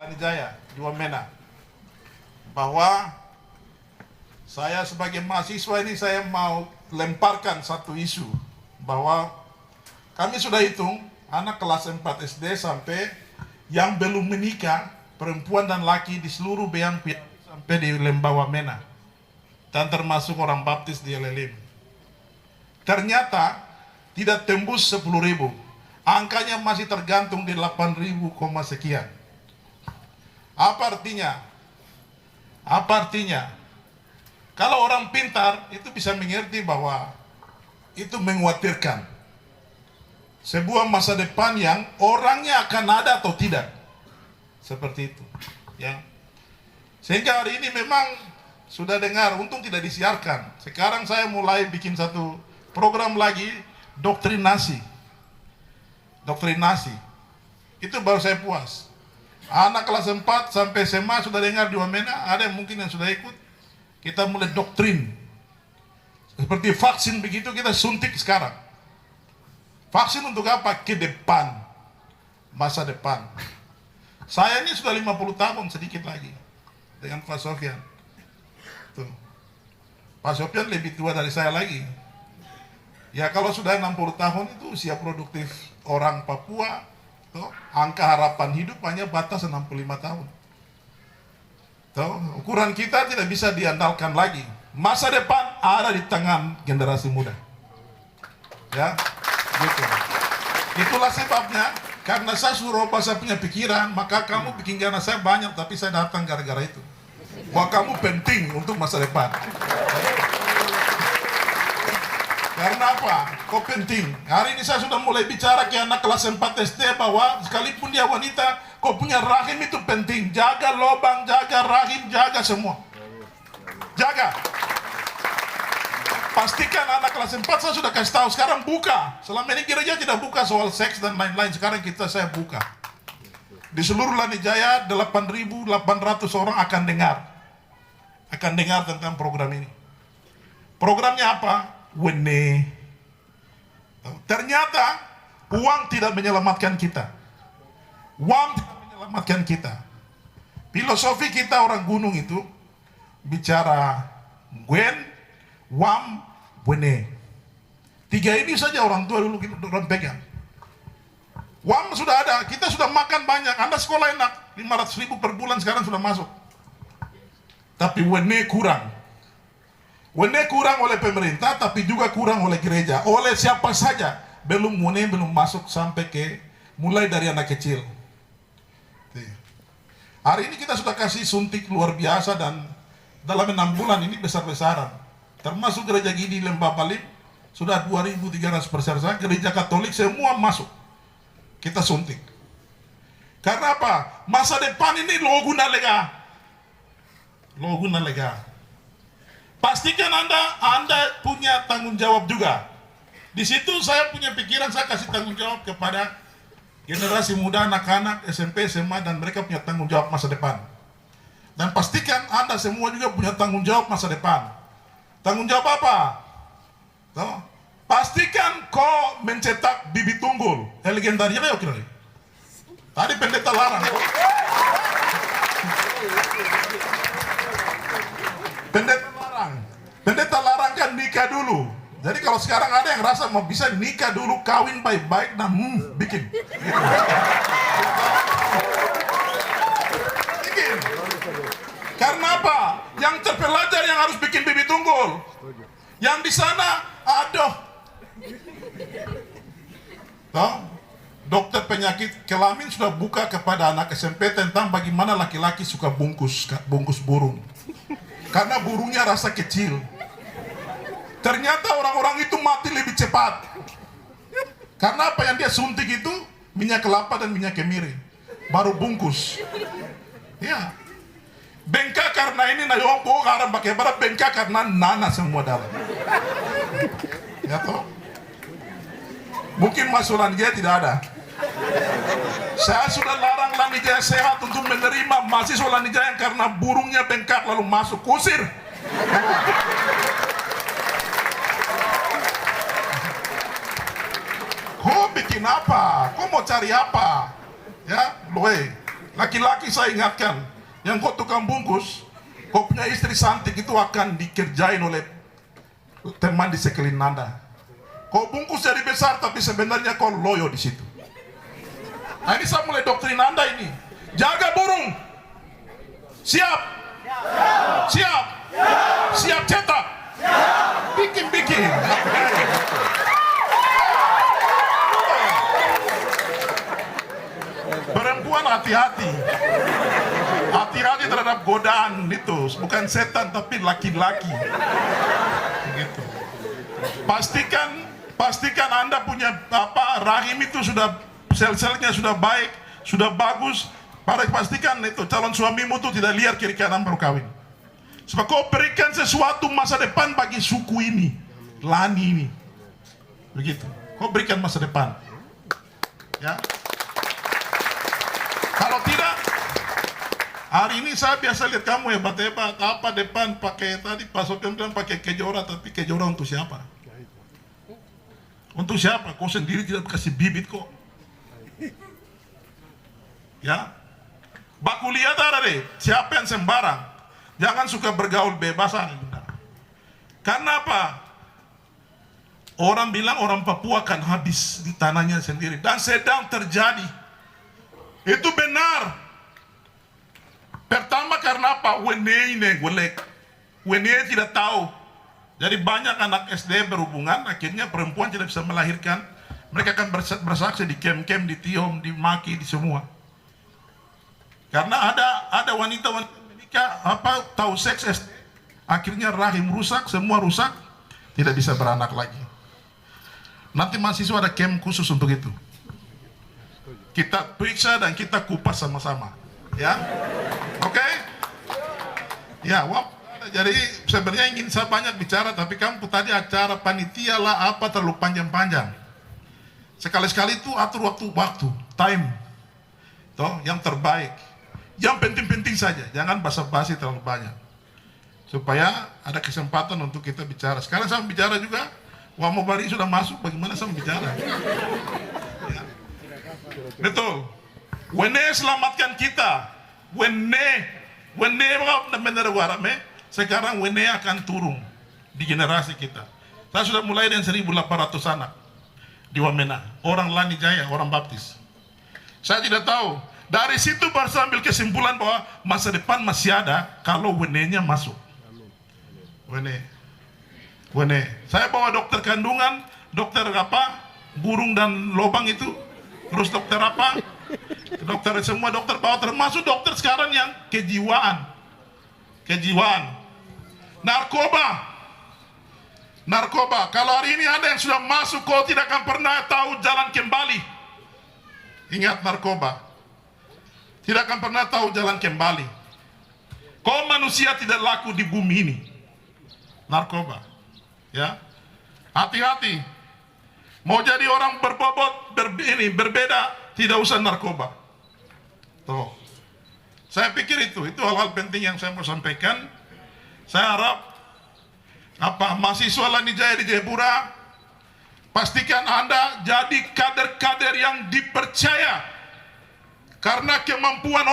Jaya, di Wamena, bahwa saya sebagai mahasiswa ini saya mau lemparkan satu isu bahwa kami sudah hitung anak kelas 4 SD sampai yang belum menikah, perempuan dan laki di seluruh Beang sampai di Lembah Wamena dan termasuk orang baptis di Elelim. Ternyata tidak tembus 10.000, angkanya masih tergantung di 8.000, sekian. Apa artinya? Apa artinya? Kalau orang pintar itu bisa mengerti bahwa itu mengkhawatirkan sebuah masa depan yang orangnya akan ada atau tidak, seperti itu, ya. Sehingga hari ini memang sudah dengar, untung tidak disiarkan. Sekarang saya mulai bikin satu program lagi, doktrinasi. Doktrinasi itu baru saya puas. Anak kelas 4 sampai SMA sudah dengar di Wamena, ada yang mungkin yang sudah ikut. Kita mulai doktrin. Seperti vaksin begitu kita suntik sekarang. Vaksin untuk apa? Ke depan. Masa depan. Saya ini sudah 50 tahun sedikit lagi. Dengan Pak Sofyan. Tuh. Pak Sofyan lebih tua dari saya lagi. Ya kalau sudah 60 tahun itu usia produktif orang Papua. Tuh, angka harapan hidup hanya batas 65 tahun. Tuh, ukuran kita tidak bisa diandalkan lagi. Masa depan ada di tangan generasi muda. Ya, gitu. Itulah sebabnya, karena saya suruh saya punya pikiran, maka kamu bikin gana saya banyak, tapi saya datang gara-gara itu. Wah, kamu penting untuk masa depan. Karena apa? Kok penting? Hari ini saya sudah mulai bicara ke anak kelas 4 SD bahwa sekalipun dia wanita, kok punya rahim itu penting. Jaga lubang, jaga rahim, jaga semua. Jaga. Pastikan anak kelas 4 saya sudah kasih tahu. Sekarang buka. Selama ini gereja tidak buka soal seks dan lain-lain. Sekarang saya buka. Di seluruh Lanijaya 8.800 orang akan dengar. Akan dengar tentang program ini. Programnya apa? Wene. Ternyata uang tidak menyelamatkan kita. Uang tidak menyelamatkan kita. Filosofi kita orang gunung itu bicara Gwen, Wam, Wene. 3 ini saja orang tua dulu kita orang pegang. Wam sudah ada, kita sudah makan banyak. Anda sekolah enak, 500.000 per bulan sekarang sudah masuk. Tapi Wene kurang. Wene kurang oleh pemerintah, tapi juga kurang oleh gereja. Oleh siapa saja, belum masuk sampai ke, mulai dari anak kecil. Hari ini kita sudah kasih suntik luar biasa dan dalam 6 bulan ini besar-besaran. Termasuk gereja Gidi Lembah Balim, sudah 2.300 peserta, gereja Katolik semua masuk. Kita suntik. Karena apa? Masa depan ini lo guna lega. Lo guna lega. Pastikan Anda punya tanggung jawab juga. Di situ saya punya pikiran, saya kasih tanggung jawab kepada generasi muda, anak-anak, SMP, SMA, dan mereka punya tanggung jawab masa depan. Dan pastikan Anda semua juga punya tanggung jawab masa depan. Tanggung jawab apa? Tuh. Pastikan kau mencetak bibit tunggul. Legendaris ya kira. Tadi pendeta larang. Pendeta larang kan nikah dulu. Jadi kalau sekarang ada yang rasa mau bisa nikah dulu, kawin baik-baik, dan bikin. Bikin. Karena apa? Yang terpelajar yang harus bikin bibit tunggul. Yang di sana, aduh. Toh, dokter penyakit kelamin sudah buka kepada anak SMP tentang bagaimana laki-laki suka bungkus burung. Karena burungnya rasa kecil. Ternyata orang-orang itu mati lebih cepat. Karena apa yang dia suntik itu minyak kelapa dan minyak kemiri. Baru bungkus. Ya. Bengkak karena ini na yongko karena pakai barat, bengkak karena nana semua dalam. Ya toh. Mungkin Mas Lanijaya tidak ada. Saya sudah larang Lanijaya sehat untuk menerima mahasiswa Lanijaya karena burungnya bengkak lalu masuk, kusir. Kau bikin apa? Kau mau cari apa? Ya, loe. Laki-laki saya ingatkan, yang kau tukang bungkus, kau punya istri cantik itu akan dikerjain oleh teman di sekeliling Anda. Kau bungkus jadi besar, tapi sebenarnya kau loyo di situ. Nah, ini saya mulai doktrin Anda ini. Jaga burung. Siap. Siap. Siap cetak. Bikin. Perempuan hati-hati. Hati-hati terhadap godaan itu. Bukan setan tapi laki-laki. Begitu. Pastikan Anda punya rahim itu sudah sel-selnya sudah baik, sudah bagus. Pastikan itu calon suamimu itu tidak liar kiri kanan baru kawin. Sebab kau berikan sesuatu masa depan bagi suku ini, Lani ini. Begitu. Kau berikan masa depan. Ya. Kalau tidak, hari ini saya biasa lihat kamu hebat-hebat. Apa depan pakai tadi Pak Sofian bilang pakai kejora, tapi kejora untuk siapa? Untuk siapa? Kau sendiri tidak kasih bibit kok. Ya. Baku lihat ada deh, siapa yang sembarang. Jangan suka bergaul bebasan. Karena apa? Orang bilang orang Papua akan habis di tanahnya sendiri. Dan sedang terjadi. Itu benar. Pertama karena apa? Wene tidak tahu. Jadi banyak anak SD berhubungan, akhirnya perempuan tidak bisa melahirkan. Mereka akan bersaksi di kem-kem, di Tiom, di Maki, di semua. Karena ada wanita-wanita menikah tahu seks SD, akhirnya rahim rusak, semua rusak, tidak bisa beranak lagi. Nanti mahasiswa ada kem khusus untuk itu. Kita periksa dan kita kupas sama-sama, ya, oke? Ya, jadi sebenarnya ingin saya banyak bicara, tapi kamu tadi acara panitia lah apa terlalu panjang-panjang. Sekali-sekali itu atur waktu, time, toh yang terbaik. Yang penting-penting saja, jangan basa-basi terlalu banyak. Supaya ada kesempatan untuk kita bicara. Sekarang saya bicara juga, Wamobari sudah masuk, bagaimana saya bicara? Ya. Betul. Wene selamatkan kita. Sekarang Wene akan turun di generasi kita. Saya sudah mulai dengan 1.800 anak di Wamena. Orang Lani Jaya, orang baptis. Saya tidak tahu. Dari situ baru saya ambil kesimpulan bahwa masa depan masih ada kalau Wene-nya masuk. Wene. Saya bawa dokter kandungan, dokter burung dan lobang itu, terus dokter dokter semua dokter bawa, termasuk dokter sekarang yang kejiwaan. Narkoba. Kalau hari ini ada yang sudah masuk, kau tidak akan pernah tahu jalan kembali. Ingat narkoba. Tidak akan pernah tahu jalan kembali. Kau manusia tidak laku di bumi ini. Narkoba. Ya. Hati-hati. Mau jadi orang berbobot berbeda, tidak usah narkoba. Tuh. Saya pikir itu hal-hal penting yang saya mau sampaikan. Saya harap mahasiswa Lani Jaya di Jayapura, pastikan Anda jadi kader-kader yang dipercaya. Karena kemampuan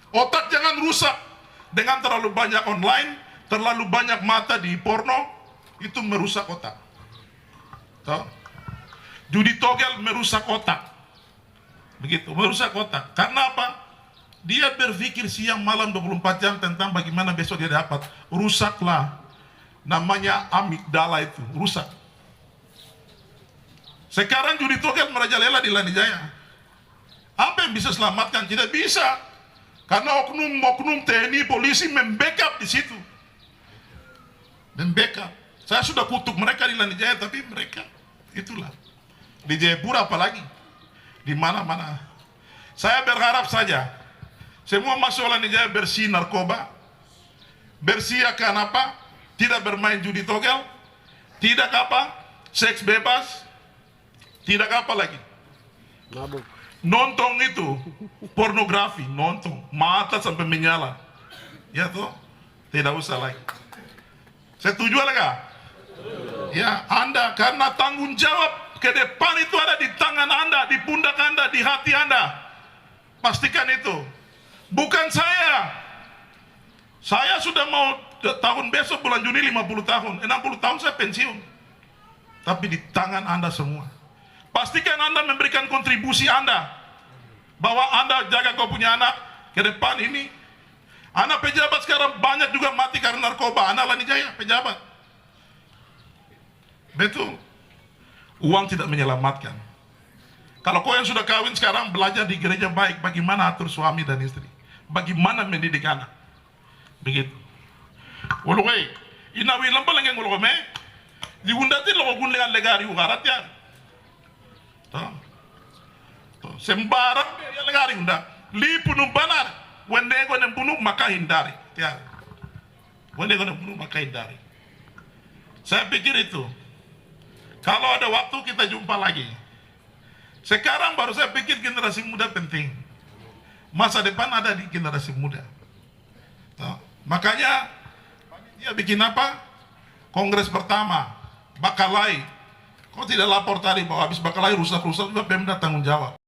otak jangan rusak dengan terlalu banyak online, terlalu banyak mata di porno, itu merusak otak. Tuh. Judi togel merusak otak. Begitu, merusak otak. Karena apa? Dia berpikir siang malam 24 jam tentang bagaimana besok dia dapat. Rusaklah. Namanya amigdala itu, rusak. Sekarang judi togel merajalela di Lani Jaya. Apa yang bisa selamatkan? Tidak bisa. Karena oknum TNI, polisi membackup di situ. Membackup. Saya sudah kutuk mereka di Lani Jaya, tapi mereka itulah. Di Jayapura apalagi. Di mana-mana. Saya berharap saja semua mahasiswa Lani Jaya bersih narkoba. Bersih akan tidak bermain judi togel. Tidak seks bebas. Tidak lagi. Mabuk. Nonton itu pornografi, nonton mata sampai menyala, ya tuh tidak usah lagi. Setuju nggak? Ya, Anda karena tanggung jawab ke depan itu ada di tangan Anda, di pundak Anda, di hati Anda. Pastikan itu. Bukan saya. Saya sudah mau tahun besok bulan Juni 50 tahun. 60 tahun saya pensiun. Tapi di tangan Anda semua. Pastikan Anda memberikan kontribusi Anda. Bahwa Anda jaga kau punya anak ke depan ini. Anak pejabat sekarang banyak juga mati karena narkoba. Anak Lani Jaya, pejabat. Betul. Uang tidak menyelamatkan. Kalau kau yang sudah kawin sekarang belajar di gereja baik. Bagaimana atur suami dan istri. Bagaimana mendidik anak. Begitu. Wulukai. Inawi lampa lengeng wulukai me. Diundati lo gundengan legari ugarat ya. Sembarang ya legari unda. Lipu numbanar. Wende ko nembunu maka hindari. Ya. Wende ko nembunu maka hindari. Saya pikir itu. Kalau ada waktu kita jumpa lagi. Sekarang baru saya pikir generasi muda penting. Masa depan ada di generasi muda. Makanya dia bikin apa? Kongres pertama Bakalai. Kok tidak lapor tadi bahwa habis Bakalai rusak-rusak juga Pemda tanggung jawab.